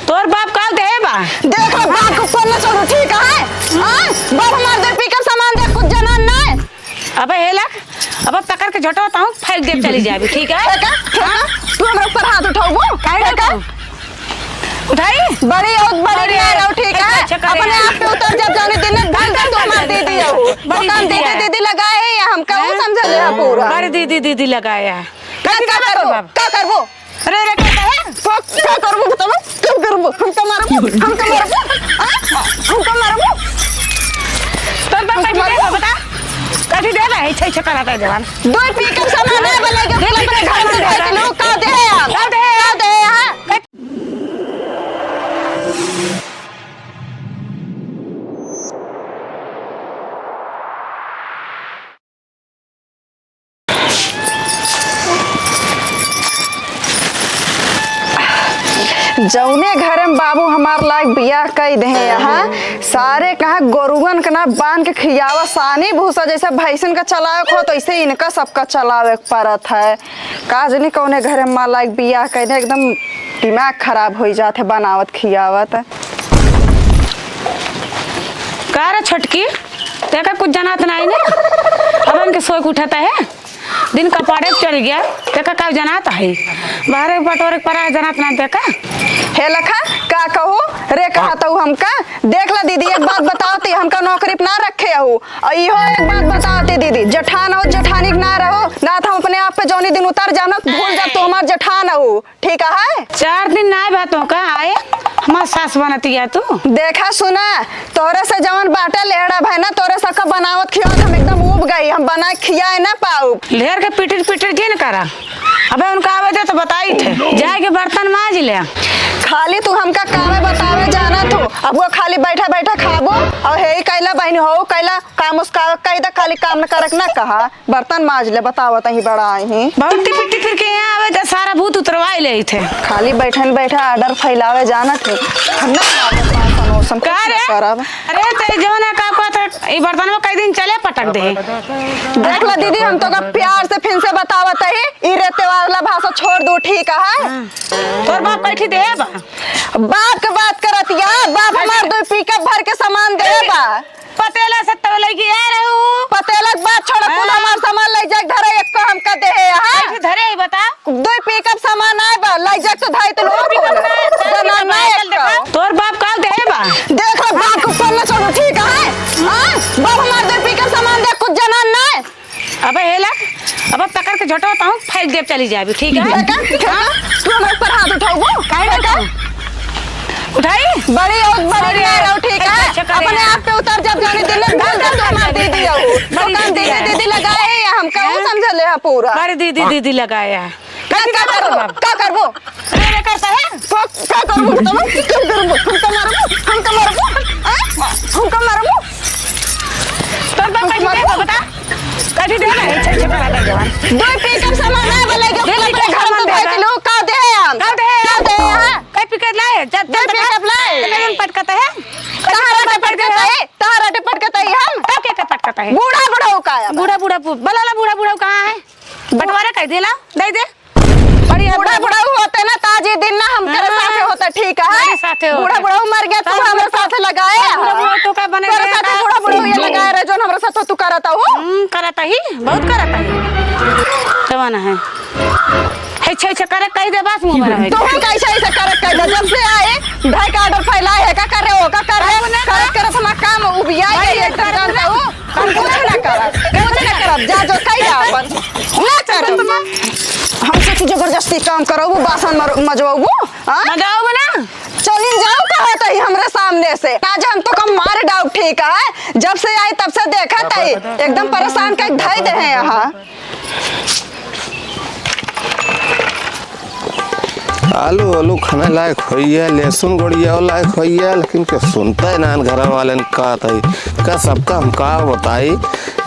तोर बाप का दे बा देखो बाप को कौन ना छोड़ो ठीक है हां बाप हमार दे पिकअप सामान दे कुछ जनान नहीं। अबे हेला अब पकड़ के झटोता हूं फेंक दे चली जाबी ठीक है। हां तू हमरा ऊपर हाथ उठाओ काहे का उठाई बड़ी और बड़ी नहीं रहो ठीक है अपने आप पे उतर जब जाने दिन भूल जा तू हमार दीदी हो दुकान दीदी लगाए है हम का समझ ले पूरा अरे दीदी लगाया क्या करबो अरे रे क्या करबो बताओ क्या करबो हम तो मारबो तोर बाप का दे बता काटी दे भाई छै कराता जवान दो पिकअप सामान है बोले के अपने घर में भेज लो का दे आप का दे हां जौने घर में बाबू हमार लायक बियाह कई दे यहाँ सारे कहा गोरुगन के ना बांध के खियावा सानी भूसा जैसे भैंसन का चलावे हो तो ऐसे इनका सबका चलावे पड़त है का जनी कौने घर में मार लायक बियाह कई दे एकदम दिमाग खराब हो जाते बनावत खियावत। का रे छोटकी देखा कुछ जनात नहीं ने अब इनके सोच उठाता है दिन कपाड़े चल गया देखा का जनाता है बाहर बटोरे परा जनात ना देखा हे लखा का कहो रे कहा तो हमका देख ला दीदी एक बात बताओती हमका नौकरी पे ना रखे हो और इहो एक बात बताओती दीदी जठान हो जेठानी ना रहो ना हम अपने आप पे जौनी दिन उतर जाना भूल जा तो हमार जेठान हो ठीक है 4 दिन ना बातों का आए हमार सास बनती है तू देखा सुना तोरे से जवन बाटे लेड़ा भाई ना तोरे सबका बनावत खियावत हम एकदम उब गई हम बना खियाए ना पाऊ लेर के पिटर के न करा अबे उनका आवे दे तो बताई थे जाए के बर्तन मांज ले खाली तू हमका कामे बतावे जाना तो अब वो खाली बैठा बैठा खाबो और हे कैला बहन हो कैला काम उसका कैदा खाली काम न करक ना कहा बर्तन मांज ले बतावत ही बड़ा ही बहुत टिपिटी फिर के यहाँ आवे तो सारा भूत उतरवाई ले थे खाली बैठन बैठा आर्डर फैलावे जाना थे हम ना मौसम का रे करब अरे ते जवाना का ई बर्तन में कई दिन चले पटक दे देख ला दीदी हम तो का प्यार से फिर से बतावत है ई रेते वाला भाषा छोड़ दो ठीक है तोर बाप कैठी दे बाप के बात करत या बाप हमार दो पिकअप भर के सामान दे बा पतेला से तब लगी आ रहू पतेला के बात छोड़ तू हमार सामान ले जा घरे एक को हमका दे है हां धरे ही बता दो पिकअप सामान आए बा ले जा तो धाई तो जना ना तोर बाप का दे बा देखो बाप को कौन ना छोड़ो ठीक है हां बाप हमार दो पिकअप सामान दे कुछ जना ना अबे हेला अब पकड़ के झटोता हूं फेंक दे चली जाबी ठीक है तू हमारे ऊपर हाथ उठाओ काहे का उठाई बड़ी और बड़ी नहीं रहो ठीक है अपने आप पे उतर जब जाने दिन भूल जा तो हमार दीदी हो दुकान दीदी लगाए है हम का समझ ले पूरा अरे दीदी लगाया क्या करबो अरे रे करता है क्या करबो बताओ क्या करबो हम का मारबो तोर बाप का बता काटी दे ना छे कराता जवान दो पिकअप सामान है बोले के अपने घर में भेज लो का दे हम का दे कई पिकअप लाए जब पिकअप लाए लेकिन पटकता है तारा पटकता है हम तब क्या पटकता है बूढ़ा का बूढ़ा बलाला बूढ़ा कहां है बंटवारा कह देला दे दे बूढ़ा होते ना ताजी दिन ना हम तेरे साथे होता ठीक है बूढ़ा मर गया तू हमारे साथ लगाए बूढ़ा तो का बने तेरे साथे बूढ़ा ये लगाया रे जो हमारे साथ तू करता हो करता ही बहुत करता ही जवाना है छे करे कह दे बस मुंह में तो हम कैसे ऐसे करे जब से आए भाई का ऑर्डर फैलाए है का कर रहे हो का कर रहे हम काम उबिया एक जानता हो हम कुछ ना करब जा जो कह अपन ना करब हमसे तू जबरदस्ती काम करो वो बासन मजवाबू हां मजाओ ना चली जाओ कहत है हमरे सामने से आज हम तो कम मार डाउ ठीक है जब से आई तब से देखा था एकदम परेशान का धई दे है यहां आलू खाने लायक होइए लहसुन गोड़िया लायक होइए लेकिन क्या सुनता है ना घर वाले ने कहा था का सबका हम का बताई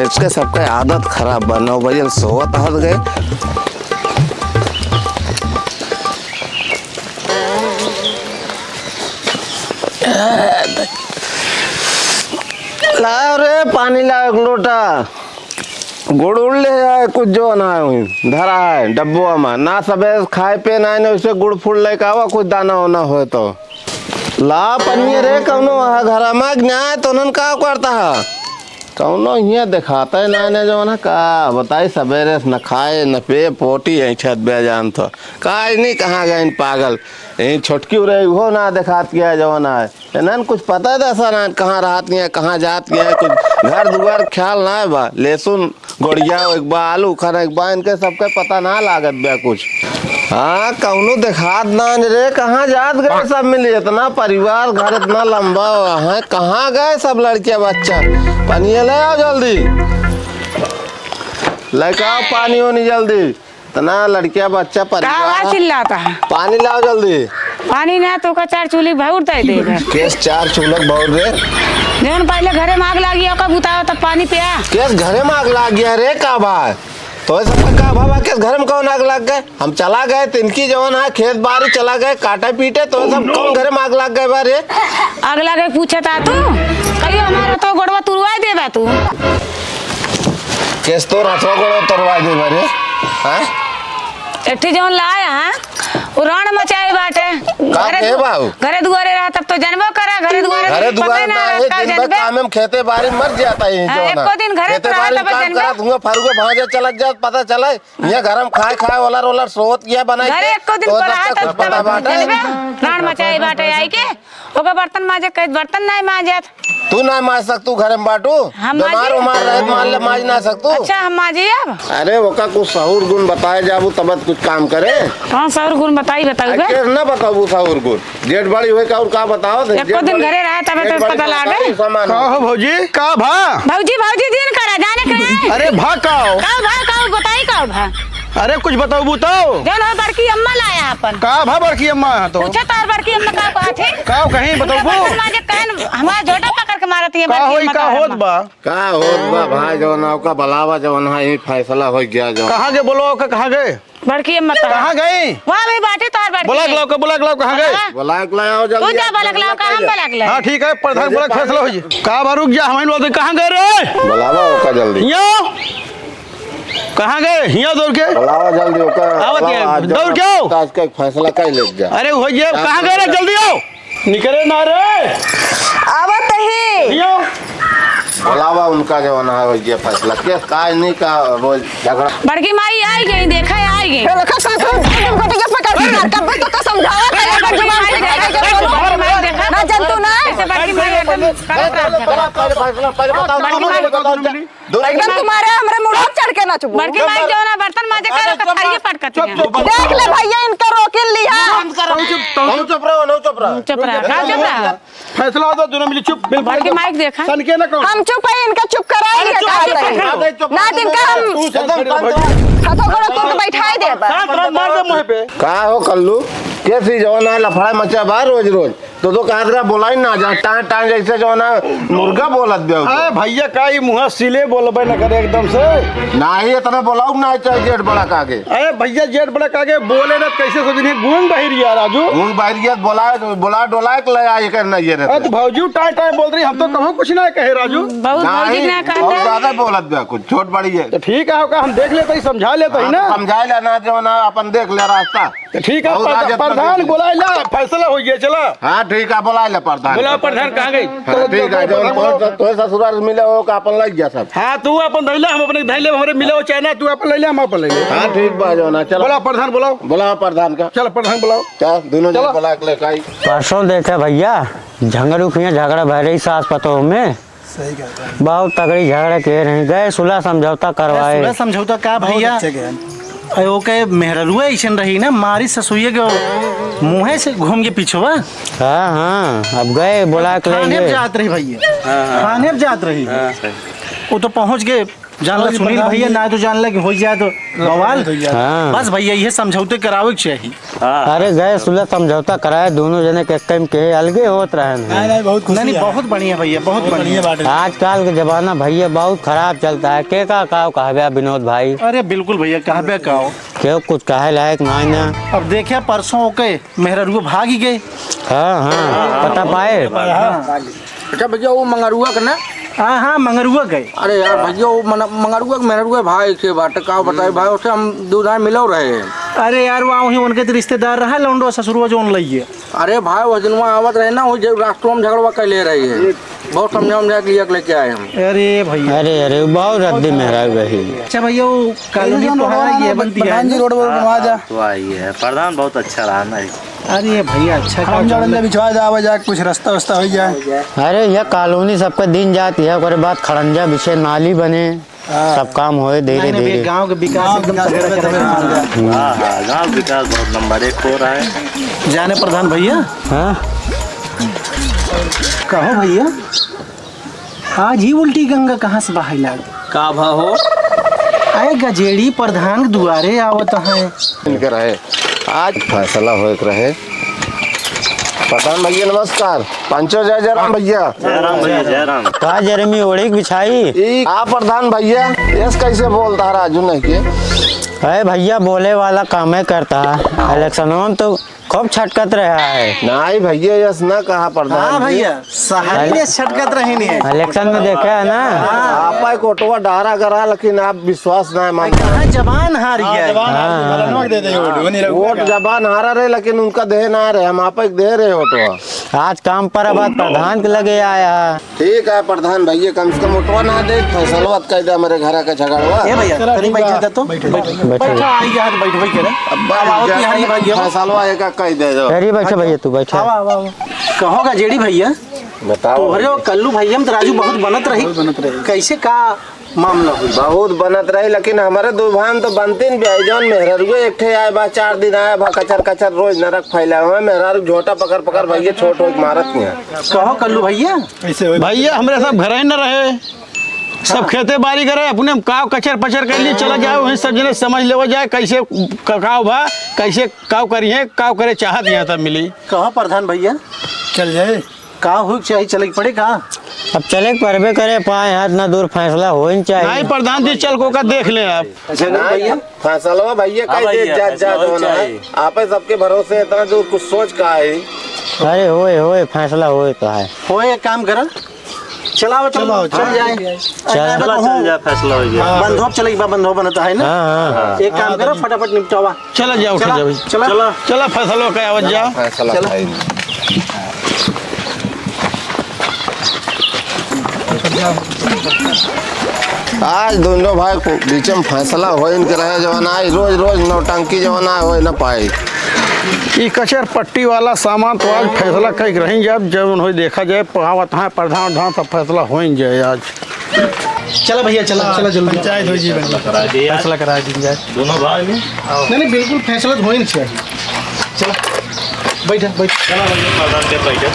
इसके सबका आदत खराब बा 9 बजे सोवत हट गए ला रे पानी ला एक लोटा गुड़ उड़ ले जाए कुछ जो ना धरा है डब्बो में ना सबे खाए पे ना वैसे गुड़ फूल लेके आवा कुछ दाना होना हो तो ला पनिए रे कौनो घर में न्याय तो नन का करता है कौनो हिया दिखाता है ना जो ना का बताई सवेरे न खाए न पे पोटी है छत बे जान तो का नहीं कहाँ गए पागल यही छोटकी रही हो ना दिखात गया जो ना है नन कुछ पता है ऐसा ना कहाँ रात गया कहाँ जात गया कुछ घर दुआर ख्याल ना है बा लहसुन गोड़िया एक बा आलू खाना एक बा इनके सबके पता ना लागत बे कुछ। हाँ कौनो दिखात ना रे कहाँ जात गए सब मिले इतना परिवार घर इतना लंबा है कहाँ गए सब लड़के बच्चा पानी ले आओ जल्दी लेके आओ पानी होनी जल्दी इतना लड़किया बच्चा परिवार चिल्लाता है पानी लाओ जल्दी पानी ना तो का 4 चूल्ही बहुत दे केस 4 चूल्हा बहुत रे जब पहले घरे में आग लगी ओका बुताओ तब पानी पिया केस घरे में आग लग गया रे का बात तो सबका का भावा केस घर में कौन आग लग गए हम चला गए तिनकी जवन है खेत बाड़ी चला गए काटे पीटे तो सब कौन घरे में आग लग गए बारे आग लगे पूछे था तू कहियो हमारा तो गोड़वा तुरवा देबा तू केस तो रातवा गोड़वा तुरवा दे बारे हैं एठी जवन लाया हां उड़ान मचाए बाटे घरे दुआरे रहा तब तो जानबो करा घरे दुआरे ना है दिन भर काम में खेते बाड़ी मर जाता है जो ना एको दिन घरे तो रहा तब जानबो धुआं फारुगे भाजे चलत जात पता चले ये गरम खाए वाला सोत किया बनाई घरे एको दिन रहा तब जानबे प्राण मचाए बाटे आई के ओके बर्तन माजे कई बर्तन नहीं माजत तू ना माज सकतू घरे में बाटू बीमार उमार रहे मान ले माज ना सकतू अच्छा हम माजी अब अरे ओका कुछ सहूर गुण बताए जाबू तब कुछ काम करे कौन सहूर गुण बताओगे के ना बताबू सहूर गुण जेठ बड़ी होए का और का बताओ एको दिन घरे रहा तब तो पता लागे का हो भौजी का भा भौजी दिन करा जाने के अरे भा काओ बताई का भा अरे कुछ बताओ बुताओ जौन हो बड़की अम्मा लाया अपन का भा बड़की अम्मा है तो पूछे तार बड़की अम्मा का बात है का कहीं बताओ माजे कहन हमारा झोटा पकड़ के मारती है का होई का होत बा भाई जवन का बलावा जवन है ये फैसला हो गया जो कहां गए बोलो कहां गए बड़की अम्मा कहां गई वहां भी बाटे तार बड़की बुला के लाओ कहां गए बुला के लाओ जल्दी तू जा बुला के लाओ का हम बुला के लाओ हां ठीक है प्रधान बुला के फैसला हो जी का बा रुक जा हमें बोल कहां गए रे बुलावा ओका जल्दी यो कहां गए हिया दौड़ के बुलावा जल्दी ओका आवत है दौड़ के आओ आज का फैसला कर ले जा अरे हो ये कहां गए रे जल्दी आओ निकले ना रे आवत ही यो बुलावा उनका जवन है ये फैसला केस काय नहीं का रोज झगड़ा बड़की माई आई गई देखा आई गई लखा का पकड़ के कब तो समझावा करे जुबान से ना जंतु ना ऐसे बड़की माई एकदम पहले बताओ एकदम तुम्हारे हमरे मुंह चढ़ के ना चुप बड़की माई जो ना बर्तन माजे करे तो थारिये पटकती है देख ले भैया इनका रोकिन लिया चुप रहो चुप रहा फैसला हो दोनों मिली चुप बिल्कुल बड़की माई देखा सन के ना कहो हम चुप है इनका चुप कराएंगे ना इनका हम हाथों गोड़ तोड़ बैठाई दे मार दे मुंह पे का हो कल्लू कैसी जवन है लफड़ा मचा बाहर रोज तो कहा बोला ना जा टांग जैसे जो ना मुर्गा बोलत दे अरे भैया का ही मुंह सिले बोलबे न करे एकदम से ना ही इतना बोलाऊ ना चाहिए जेठ बड़ा कागे अरे भैया जेठ बड़ा कागे बोले ना कैसे सोचनी गुण बहिरिया राजू मुंह बाहर गया बोला डोला के ले आई करना ये अरे तो भौजी टाइम बोल रही हम तो कहो कुछ ना कहे राजू बहुत भौजी ना कहते बहुत ज्यादा बोलत दे कुछ छोट बड़ी है तो ठीक है हम देख लेते ही समझा लेते ही ना समझा लेना जो ना अपन देख ले रास्ता ठीक है प्रधान बुला ला फैसला हो गया चला हाँ ठीक है बुला ले प्रधान बुला प्रधान कहाँ गई ठीक है तो ससुराल मिले हो का अपन लग गया सब हाँ तू अपन धैले हम अपने धैले हमारे मिले हो चाहे ना तू अपन ले ले हम अपन ले ले हाँ ठीक बा जो ना चलो बोला प्रधान बुलाओ बुलाओ प्रधान का चलो प्रधान बुलाओ क्या दोनों जन बुला के ले काई परसों देखे भैया झंगड़ उखिया झगड़ा भय रही सास पतोह में सही कहता है बहुत तगड़ी झगड़ा के रहे गए सुलह समझौता करवाए समझौता का भैया ओके मेहरुआ ऐसन रही ना मारी ससुइया के मुँहे से घूम के पीछे हाँ अब गए बुला के थाने ले जात रही भैया थाने जात रही वो तो पहुंच गए जानला सुनील भैया ना तो जानला कि हो जाए तो बवाल हाँ। बस भैया ये समझौते करावे के चाहिए अरे गए सुलह समझौता कराए दोनों जने के कम के अलगे होत रहे नहीं बहुत बढ़िया भैया बहुत बढ़िया बात आजकल के जमाना भैया बहुत खराब चलता है के का कहबे विनोद भाई अरे बिल्कुल भैया कहबे कहो क्यों कुछ कहे लायक नहीं ना अब देखे परसों ओके मेहरुआ भाग ही गए हाँ पता पाए अच्छा भैया वो मंगरुआ का ना हाँ मंगरुआ गए अरे यार भैया वो मंगरुआ मेहरुआ भाई के बाटे का बताए भाई उससे हम 2 दिन मिलो रहे अरे यार वहाँ वही उनके तो रिश्तेदार रहा लौंडो ससुरवा जो लइए। अरे भाई वो दिन वहाँ आवत रहे ना, वो राष्ट्रों में झगड़वा कर ले रही है, बहुत समझा के लिए लेके आए हम। अरे भैया अरे बहुत रद्दी मेहरा रही। अच्छा भैया वो कॉलोनी ये बनती है रोड पर घुमा जा। तो आई है प्रधान बहुत अच्छा रहा ना। अरे भैया अच्छा हम जड़न बिछवा जावे जा, कुछ रास्ता वास्ता हो जाए। अरे यह कॉलोनी सबका दिन जाती है, ओकरे बाद खड़ंजा बिछे नाली बने, सब काम होए धीरे धीरे। गांव के विकास एकदम हाँ हाँ गाँव विकास बहुत नंबर 1 हो रहा है। जाने प्रधान भैया। हाँ कहो भैया आज ही उल्टी गंगा कहाँ से बहाई लाग का भाव हो? आए गजेड़ी प्रधान के दुआरे आवत है। इनके रहे आज फैसला हो रहे। प्रधान भैया नमस्कार। पंचो जय जय राम भैया। जय राम भैया जय राम। का जरमी ओढ़ी बिछाई। आ प्रधान भैया यस कैसे बोलता है राजू नहीं के? अरे भैया बोले वाला काम है करता है, इलेक्शनों में तो खूब छटकत रहा है। नहीं भैया यस ना कहा प्रधान। हाँ भैया सहारे छटकत रही नहीं है। इलेक्शन में देखा है ना, आपा कोटवा डारा करा लेकिन आप विश्वास नहीं मानते। कहाँ जबान हार गया है। वोट जबान हारा रहे लेकिन उनका दे ना रहे, हम आप दे रहे हो तो आज काम पर अब प्रधान के लगे आया। ठीक है प्रधान भैया कम से कम उठवा ना दे, फैसला कह दे हमारे घर का झगड़वा। ए भैया कहीं बैठे तो बैठा आई गया तो बैठ भाई करे। फैसला एक कह दे दो। अरे बैठे भैया तू बैठा। कहो गजेड़ी भैया बताओ। तोहरे और कल्लू भैया में तो राजू बहुत बनत रही कैसे का मामला हुई? बहुत बनत रही लेकिन हमारे दुभान तो बनती नहीं। जौन मेहरारू एक ठे आए बा 4 दिन आए बा कचर कचर रोज नरक फैला हुआ है। मेहरारू झोटा पकड़ पकड़ भैया छोट हो मारत नहीं है। कहो कल्लू भैया भैया हमारे सब घर ही न रहे, सब खेते बाड़ी करे, अपने काव कचर पचर कर लिए चला जाओ, वहीं सब जने समझ ले जाए कैसे काव भा कैसे काव करिए, काव करे चाहत यहाँ तब मिली। कहो प्रधान भैया चल जाए का हो चाहिए चले पड़े का? अब चले परबे करे पाए हाथ ना दूर फैसला हो ही चाहिए। नहीं प्रधान जी चल को का देख ले आप। भैया फैसला भैया कह दे जा होना है। आप सबके भरोसे इतना जो कुछ सोच का है। अरे होए फैसला होए तो है। होए एक काम करो चलाओ चल जाए चल जा फैसला हो गया। बंधोप चले बंधोप बनता है ना। हाँ एक काम करो फटाफट निपटावा। चला जाओ चला फैसला का आवाज जाओ। फैसला आज दोनों भाई को बीच में फैसला हो इनके रहे जवाना रोज रोज नौटंकी जवाना हो न पाए। ये कचर पट्टी वाला सामान तो आज फैसला कहीं रही जब जब उन्हें देखा जाए पहावत है प्रधान सब फैसला हो ही जाए आज। चलो भैया चलो जल्दी पंचायत हो जी फैसला करा दी जाए दोनों भाई में नहीं बिल्कुल फैसला तो हो ही नहीं चाहिए। चलो बैठ चला भैया प्रधान के बैठे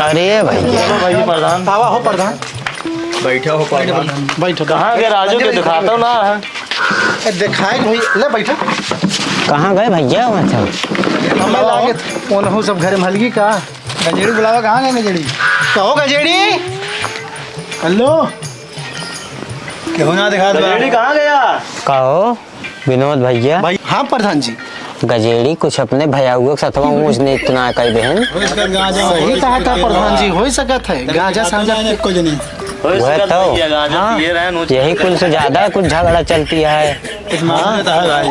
अरे भैया प्रधान आवा हो प्रधान बैठो कहाँ के राजू के दिखाता ना दिखाए भैया ले बैठो। कहाँ गए भैया मतलब? हमें लागे कौन हो सब घर में हलगी का गजेड़ी बुलावा कहाँ गए गजेड़ी? कहो गजेड़ी हेलो क्यों ना दिखा गजेड़ी कहाँ गया? कहो विनोद भैया। भाई हाँ प्रधान जी गजेड़ी कुछ अपने भैयाओं के साथवा ऊँच ने इतना कही बहन। सही कहा था प्रधान जी हो सकत है गांजा साझा कुछ नहीं वह तो हाँ, यही कुल से ज्यादा कुछ झगड़ा चलती है।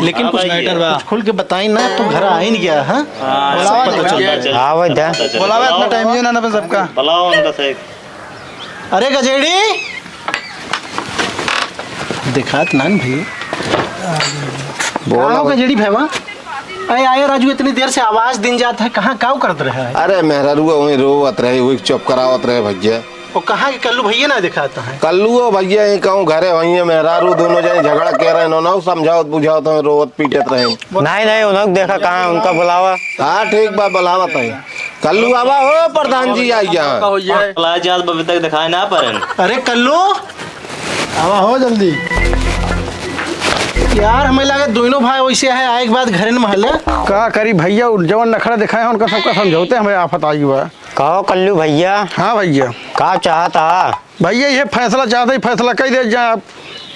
लेकिन कुछ कुछ खुल के बताई ना तो घर आ ही नहीं गया। हाँ हाँ वह बोलावे इतना टाइम ही ना सबका बुलाओ उनका सही। अरे गजेड़ी दिखात नान भैया बोलो गजेड़ी भैया अरे आयो राजू इतनी देर से आवाज दिन जाता है कहाँ काव करते रहा है? अरे मेहरारू वही रोवत रहे वही चुप करावत रहे भैया। वो कहाँ के कल्लू भैया ना दिखाता है? कल्लू भैया ही कहूँ घरे वही मेहरारू दोनों जने झगड़ा कह रहे ना समझाओ बुझाओ तो रोवत पीटत रहे। नहीं उन्होंने देखा कहाँ उनका बुलावा। हाँ ठीक बात बुलावत है। कल्लू आवा हो प्रधान जी आई यहाँ आज अभी तक दिखाए ना पर। अरे कल्लू आवा हो जल्दी। यार हमें लगा दोनों भाई वैसे है आए के बाद घरे में महल का करी भैया जवन नखरा दिखाए हैं उनका सबका समझौते हमें आफत आई हुआ। कहो कल्लू भैया हाँ भैया, का चाहता? भैया ये फैसला चाहते ही फैसला कह दे जाए आप।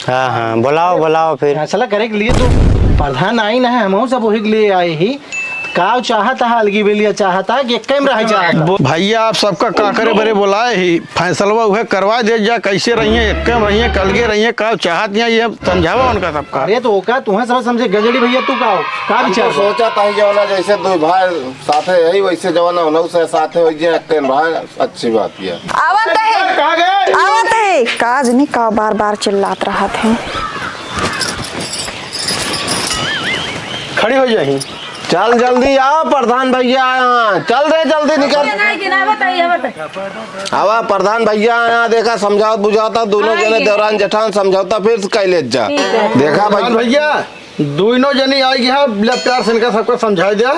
हाँ हाँ, बुलाओ बुलाओ फिर। फैसला करे के लिए तो प्रधान आई ना है, हम सब वही के लिए आए ही। का चाहता है अलगी बेलिया चाहता कि एक में रह जाए। भैया आप सबका का करे बरे बुलाए ही फैसला वह करवा दे जा, कैसे रहिए एक रहिए कलगे रहिए का चाहत ये समझावा उनका सबका। अरे तो का तुम्हें समझ समझे गजड़ी भैया तू का विचार सोचा था जवाना जैसे दो भाई साथे यही वैसे जवाना होना से साथे हो जाए एक भाई, अच्छी बात है। आवत है आवत है काज नहीं का बार बार चिल्लात रहा थे। खड़ी हो जाही। चल जल्दी आओ प्रधान भैया यहाँ, चल रहे जल्दी निकल। आवा प्रधान भैया यहाँ देखा समझाओ बुझाता दोनों जने देवरान जेठान समझौता फिर कैले जा। देखा भैया दोनों जनी आई गया प्यार से इनका सबको समझा दिया,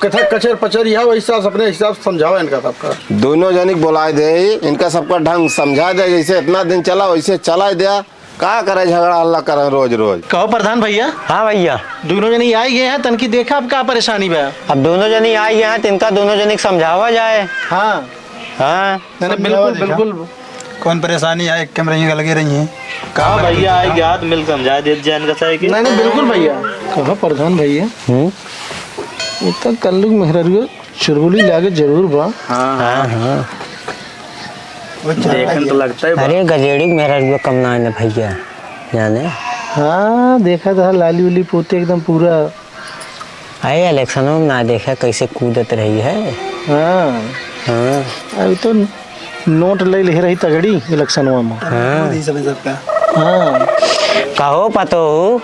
कथा कचर पचर यह वैसा अपने हिसाब से समझाओ इनका सबका। दोनों जनी बुलाए दे इनका सबका ढंग समझा दे, जैसे इतना दिन चला वैसे चला दिया। का करे झगड़ा हल्ला करे रोज रोज। कहो प्रधान भैया। हाँ भैया, दोनों जनी आई गए हैं तनकी देखा अब क्या परेशानी बा। अब दोनों जनी आई हैं तिनका दोनों जनी समझावा जाए। हाँ हाँ बिल्कुल बिल्कुल। कौन परेशानी है एक कैमरे लगे रही है। कहा भैया आए के हाथ मिल समझा दे जाए इनका सही की। नहीं बिल्कुल भैया। कहो प्रधान भैया ये तो कल्लू मेहररियो चुरबुली लागे जरूर बा। हाँ हाँ हाँ, देखने तो लगता है। अरे गजेड़ी मेरा रुपया कम ना है भैया जाने। हाँ देखा था लाली उली पोते एकदम पूरा। अरे इलेक्शनों में ना देखा कैसे कूदत रही है। हाँ हाँ अभी तो नोट ले रही तगड़ी इलेक्शनवा में। हाँ कहो पतो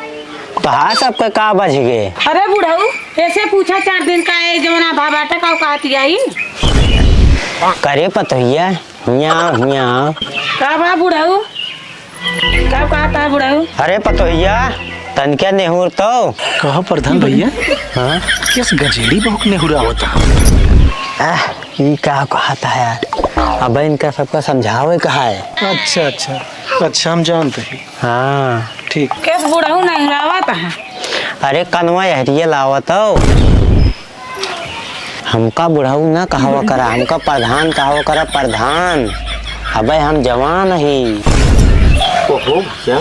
कहा सबका का बच गए। अरे बुढ़ऊ ऐसे पूछा 4 दिन का है जवना भाबाटा का कहती आई करे पतोहिया यहाँ का बा बुढ़ऊ का कहता है बुढ़ऊ। अरे पतोहिया तन क्या नेहुर तो कहो प्रधान भैया। हाँ किस गजेड़ी बहुत नेहुरा होता। ये क्या कहता है यार, अब इनका सबका समझावे कहा है। अच्छा अच्छा अच्छा हम जानते हैं। हाँ ठीक। किस बुढ़ऊ नहीं रावत है। अरे कनवा यहरिया लावत हो। हमका बुढ़ऊ ना कहावा करा, हमका प्रधान कहावा करा प्रधान। अबे हम जवान ही। ओहो क्या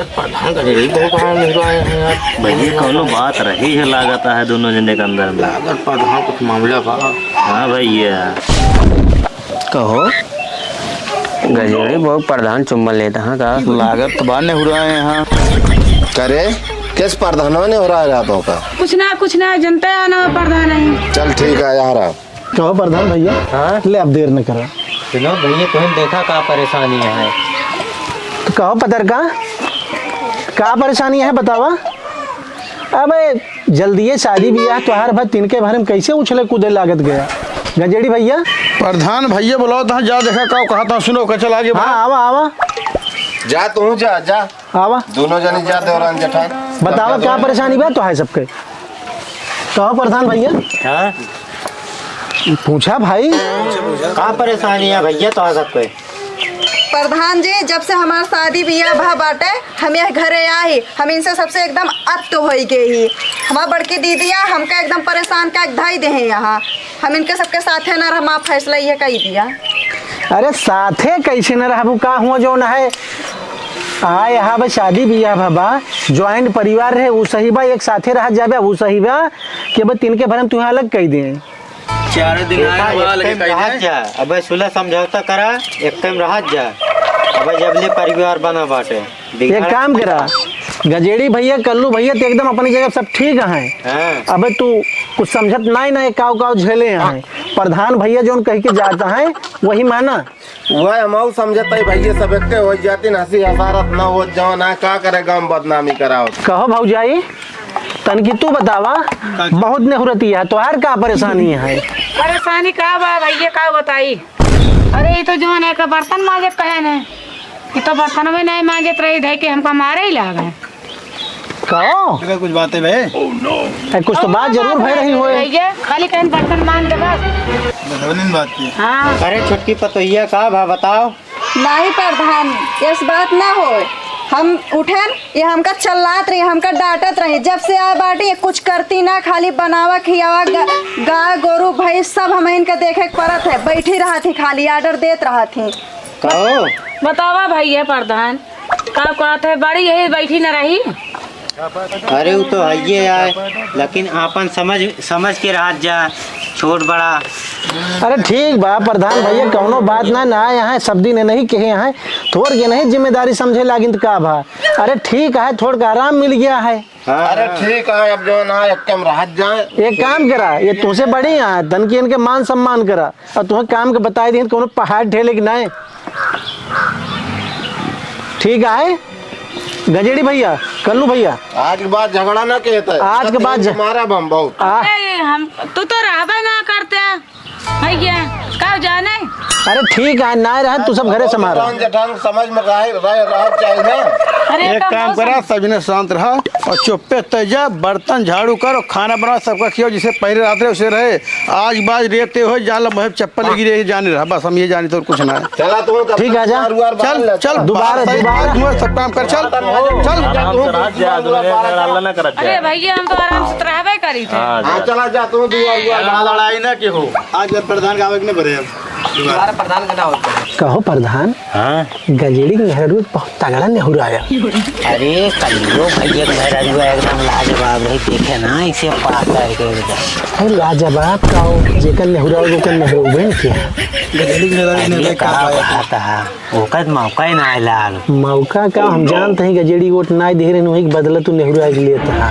प्रधान का जरूरी बहुत कहाँ नहीं रहा है यार। भैया कौनो बात रही है लागता है दोनों जने के अंदर में। लागत प्रधान कुछ मामला बा। हाँ भैया कहो गजेड़ी बहुत प्रधान चुम्बल लेता है का लागत तो बाने हो रहा है यहाँ। करे किस प्रधानवा ने हो रहा है रातों का। कुछ ना जनता है ना प्रधान नहीं। चल ठीक है यार। कहो प्रधान भैया। हाँ ले अब देर न करो। सुनो भैया तुम्हें देखा का परेशानी है। तो कहो पतर का परेशानी है बतावा। अबे जल्दी शादी ब्याह त्योहार भर तिनके भर में कैसे उछले कूदे लागत गया गजेड़ी भैया। प्रधान भैया बुलाओ तो जा देखा का कहता सुनो का चल आगे। हाँ आवा आवा जा तू जा आवा दोनों जने जा देवरान जेठान बतावा क्या परेशानी बा तो है सबके। कहो प्रधान भैया। हाँ पूछा भाई का परेशानी है भैया तो सबके। प्रधान जी जब से हमार शादी बियाह भा बाटे हम यह घरे आई हम इनसे सबसे एकदम अत हो गई। हमार बड़की दीदिया हमका एकदम परेशान का धाई दे हैं यहाँ। हम इनके सबके साथे न रह फैसला ये कही दिया। अरे साथे कैसे न रहबू का हुआ जो न है आए यहाँ बा शादी बियाह बाबा ज्वाइंट परिवार रहे वो सही बा एक साथे रह जाबे वो सही बा कि बस तिनके भरम तुम्हें अलग कही दे। 4 दिन अबे सुलह समझौता करा एक टाइम रह जा। अबे जबले परिवार बना बाटे एक काम करा गजेड़ी भैया कल्लू भैया तो एकदम अपनी जगह सब ठीक है। अबे तू कुछ समझत नहीं ना काव काव झेले हैं। प्रधान भैया जो कह के जाता है वही माना। वह हम समझता है भैया सब एक हो जाती हंसी हसारत न हो जवान का करे गांव बदनामी कराओ। कहो भौजाई तनकी तू बतावा बहुत नेहुरती है तोहार का परेशानी है। परेशानी का बा भैया का बताई। अरे ये तो जवान है का बर्तन मांजत कहे ने ये तो बर्तन में नहीं मांजत रही धै के हमका मारे ही लागे। कहो कुछ बातें भाई कुछ तो बात जरूर भय रही हो। भैया खाली कहीं बर्तन मांज दे बस। बात की। हाँ अरे छुटकी पतोहिया का भा बताओ। नहीं प्रधान इस बात ना हो हम उठेन ये हमका चल्लात रही, हमका डांटत रही। जब से आए बाटी ये कुछ करती ना, खाली बनावा खियावा, गाय गोरू भैंस सब हमें इनके देखे के पड़त है। बैठी रहा थी खाली आर्डर देत रहा थी। कहो बतावा भैया प्रधान का कहत है, बड़ी यही बैठी न रही। अरे वो तो है यार, लेकिन आपन समझ के रह जा, छोट बड़ा। अरे ठीक बा प्रधान भैया, कौनो बात ना यहाँ सब दिन नहीं कहे हैं, थोड़ के नहीं जिम्मेदारी समझे लागिन का भा। अरे ठीक है, थोड़ का आराम मिल गया है। अरे ठीक है, अब जो ना एक कम राहत जाए। एक काम करा, ये तुझसे बड़ी है, तन की इनके मान सम्मान करा और तुम्हें काम के बताई दी कोनो पहाड़ ठेले की नहीं। ठीक है गजेड़ी भैया, कल्लू भैया, आज के बाद झगड़ा ना कहता है। आज के बाद हमारा बम बहुत हम तू तो रहबे ना करते भैया, का जाने। अरे ठीक है, ना रहे तू सब घरे समारा। ढंग समझ में रह चाहिए ना। अरे एक काम करा, सब जने शांत रहा और चुप्पे तेजा, बर्तन झाड़ू कर और खाना बना, सबका खियो जिसे पहले रात रहे उसे रहे। आज बाज रेते हो जान लो, चप्पल गिरे जाने रहा, बस हम ये जाने तो कुछ ना है। चला तू ठीक है, जा। चल चल दोबारा सब काम कर, चल चल। ना कर अरे भैया हम तो आराम से रहबे करी थे। हाँ चला जा तू लड़ाई ना के हो। आज प्रधान का आवेग नहीं भरे हमारा प्रधान का ना होता है। कहो प्रधान, हाँ गजेड़ी के नेहरू बहुत तगड़ा नेहुराया। अरे कलियो भैया का घर आजुआ एकदम लाजवाब है, देखे ना इसे पास करके अरे लाजवाब का हो, जेकन नेहुरा ओकन नेहरू बन के अरे का बात है, ओकर मौका ही ना आइलाल। मौका का हम जानते हैं गजेड़ी वोट ना दे रहे, वही बदला तू नेहुरा के लिए था।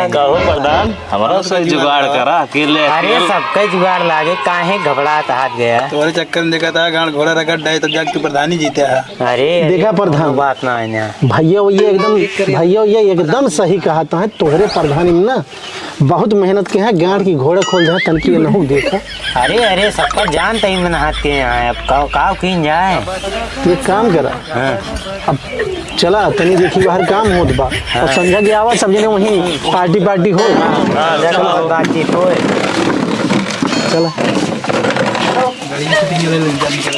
कहो प्रधान, हमारा सही जुगाड़ करा अकेले। अरे सबका जुगाड़ लागे, काहे घबराहट हाथ गया। तुम्हारे चक्कर में देखा था गांड घोड़ा रगड़ डाई तो जाके तू प्रधान ही जीते है। अरे देखा प्रधान, बात ना है ना भैया ये एकदम सही कहा था। तोहरे प्रधान में ना बहुत मेहनत के हैं, गांड की घोड़ा खोल जाए तनकी नहीं देखा। अरे सबका जान तई में हाथ के यहाँ, अब काव किन जाए। तू एक काम करा, अब चला तनी देखी बाहर काम होत बा और संध्या के आवा सब जने वहीं पार्टी हो। बातचीत हो चला